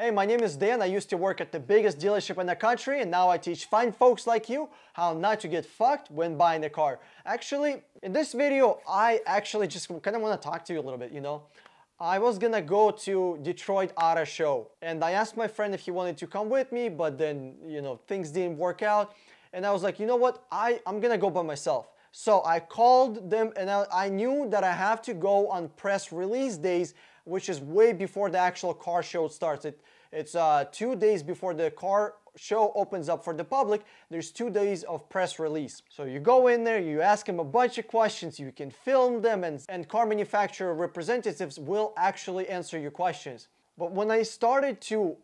Hey, my name is Dan. I used to work at the biggest dealership in the country, and now I teach fine folks like you how not to get fucked when buying a car. Actually, in this video, I actually just kind of want to talk to you a little bit, I was gonna go to Detroit Auto Show, and I asked my friend if he wanted to come with me, but then, things didn't work out. And I was like, you know what? I'm gonna go by myself. So I called them, and I knew that I have to go on press release days, which is way before the actual car show starts. It's 2 days before the car show opens up for the public. There's 2 days of press release. So you go in there, you ask them a bunch of questions, you can film them, and car manufacturer representatives will actually answer your questions. But when I started to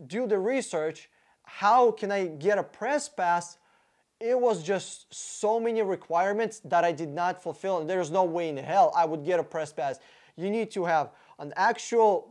do the research, how can I get a press pass? It was just so many requirements that I did not fulfill, and there's no way in hell I would get a press pass. You need to have an actual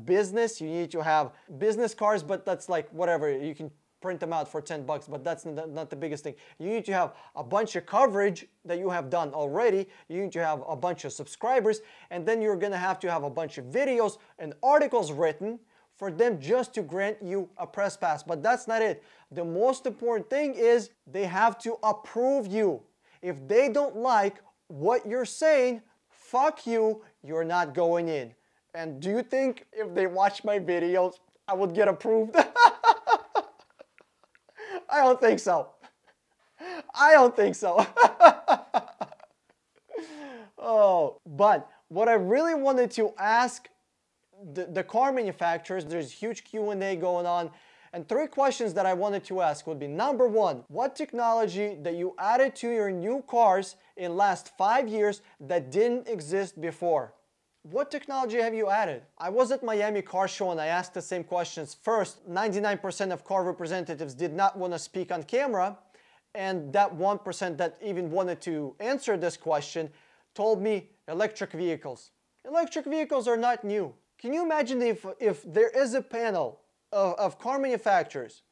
business, you need to have business cards, but that's like whatever, you can print them out for 10 bucks, but that's not the biggest thing. You need to have a bunch of coverage that you have done already, you need to have a bunch of subscribers, and then you're gonna have to have a bunch of videos and articles written for them just to grant you a press pass. But that's not it. The most important thing is they have to approve you. If they don't like what you're saying, fuck you, you're not going in. And do you think if they watch my videos, I would get approved? I don't think so. I don't think so. Oh, but what I really wanted to ask the car manufacturers, there's huge Q&A going on, and 3 questions that I wanted to ask would be, number 1, what technology that you added to your new cars in last 5 years that didn't exist before? What technology have you added? I was at Miami Car Show and I asked the same questions. First, 99% of car representatives did not want to speak on camera, and that 1% that even wanted to answer this question told me electric vehicles. Electric vehicles are not new. Can you imagine if there is a panel of car manufacturers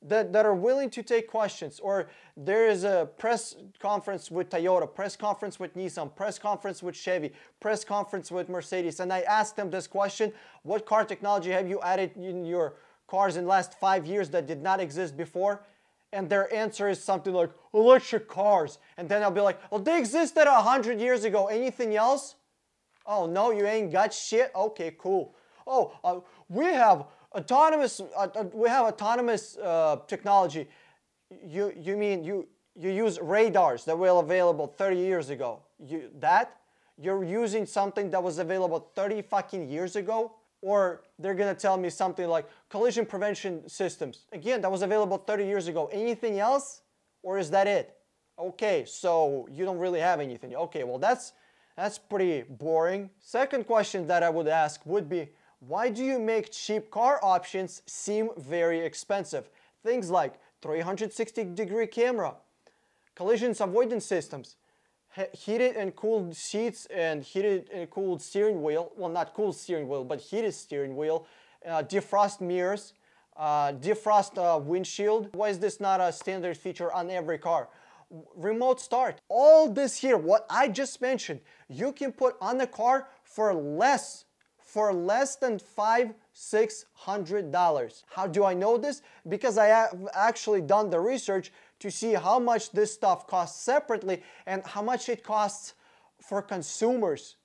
that are willing to take questions, or there is a press conference with Toyota, press conference with Nissan, press conference with Chevy, press conference with Mercedes, and I asked them this question, what car technology have you added in your cars in the last 5 years that did not exist before? And their answer is something like, electric cars. And then I'll be like, well, they existed 100 years ago. Anything else? Oh, no, you ain't got shit? Okay, cool. Oh, we have autonomous technology. You mean you use radars that were available 30 years ago? You're using something that was available 30 fucking years ago? Or they're gonna tell me something like collision prevention systems. Again, that was available 30 years ago. Anything else? Or is that it? Okay, so you don't really have anything. Okay, well that's pretty boring. Second question that I would ask would be, why do you make cheap car options seem very expensive? Things like 360-degree camera, collision avoidance systems, heated and cooled seats and heated and cooled steering wheel. Well, not cooled steering wheel, but heated steering wheel, defrost mirrors, defrost windshield. Why is this not a standard feature on every car? Remote start. All this here, what I just mentioned, you can put on the car for less than $500-600. How do I know this? Because I have actually done the research to see how much this stuff costs separately and how much it costs for consumers.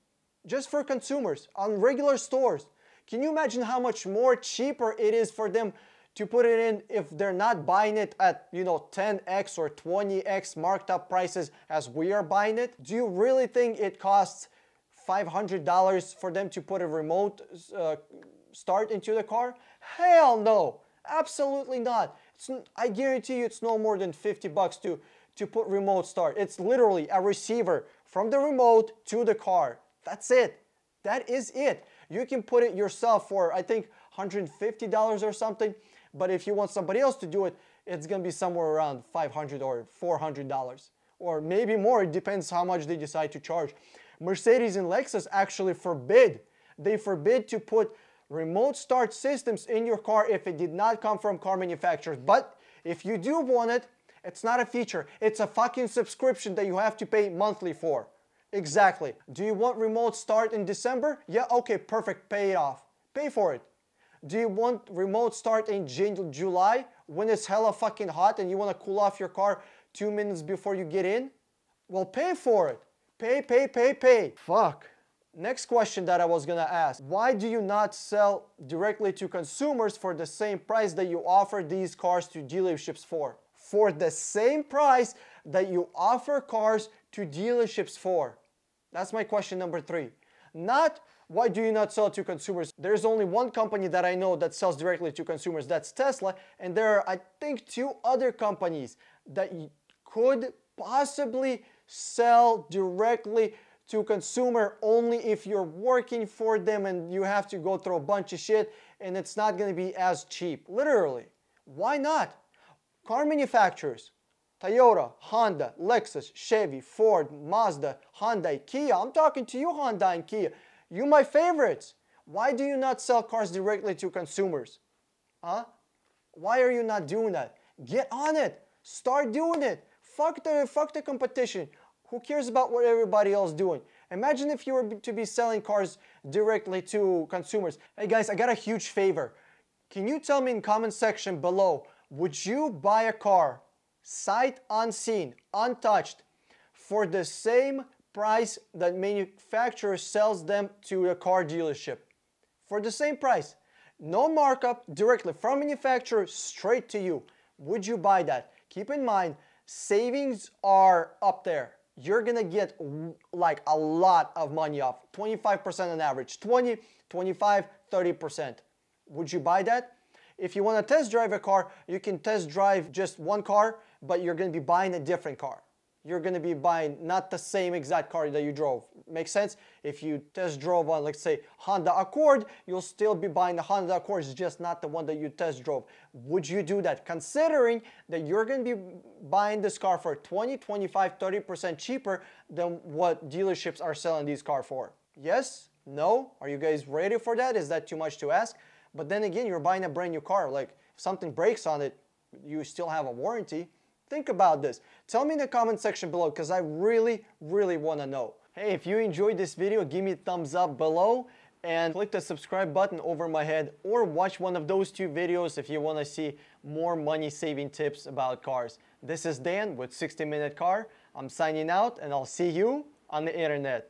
Just for consumers on regular stores. Can you imagine how much more cheaper it is for them to put it in if they're not buying it at 10x or 20x marked up prices as we are buying it? Do you really think it costs $500 for them to put a remote start into the car? Hell no, absolutely not. I guarantee you it's no more than 50 bucks to put remote start. It's literally a receiver from the remote to the car. That's it. That is it. You can put it yourself for, I think, $150 or something. But if you want somebody else to do it, it's going to be somewhere around $500 or $400. Or maybe more. It depends how much they decide to charge. Mercedes and Lexus actually forbid. They forbid to put remote start systems in your car if it did not come from car manufacturers. But if you do want it, it's not a feature. It's a fucking subscription that you have to pay monthly for. Exactly. Do you want remote start in December? Yeah, okay, perfect. Pay it off. Pay for it. Do you want remote start in July when it's hella fucking hot and you want to cool off your car 2 minutes before you get in? Well, pay for it. Pay. Fuck. Next question that I was gonna ask. Why do you not sell directly to consumers for the same price that you offer these cars to dealerships for? For the same price that you offer cars to dealerships for. That's my question number 3. Not why do you not sell to consumers? There's only one company that I know that sells directly to consumers, that's Tesla, and there are, I think, 2 other companies that could possibly sell directly to consumer only if you're working for them and you have to go through a bunch of shit and it's not going to be as cheap. Literally. Why not? Car manufacturers, Toyota, Honda, Lexus, Chevy, Ford, Mazda, Hyundai, Kia. I'm talking to you, Honda and Kia. You my favorites. Why do you not sell cars directly to consumers? Huh? Why are you not doing that? Get on it. Start doing it. Fuck the competition. Who cares about what everybody else is doing? Imagine if you were to be selling cars directly to consumers. Hey guys, I got a huge favor. Can you tell me in the comment section below, would you buy a car sight unseen, untouched, for the same price that manufacturer sells them to a car dealership? For the same price. No markup, directly from manufacturer straight to you. Would you buy that? Keep in mind, savings are up there. You're gonna get like a lot of money off. 25% on average. 20, 25, 30%. Would you buy that? If you want to test drive a car, you can test drive just one car, but you're going to be buying a different car. You're going to be buying not the same exact car that you drove. Makes sense? If you test drove on, let's say, Honda Accord, you'll still be buying the Honda Accord, it's just not the one that you test drove. Would you do that? Considering that you're going to be buying this car for 20, 25, 30% cheaper than what dealerships are selling these cars for. Yes? No? Are you guys ready for that? Is that too much to ask? But then again, you're buying a brand new car. Like, if something breaks on it, you still have a warranty. Think about this. Tell me in the comment section below because I really want to know. Hey, if you enjoyed this video, give me a thumbs up below and click the subscribe button over my head, or watch one of those 2 videos if you want to see more money saving tips about cars. This is Dan with 60 Minute Car. I'm signing out and I'll see you on the internet.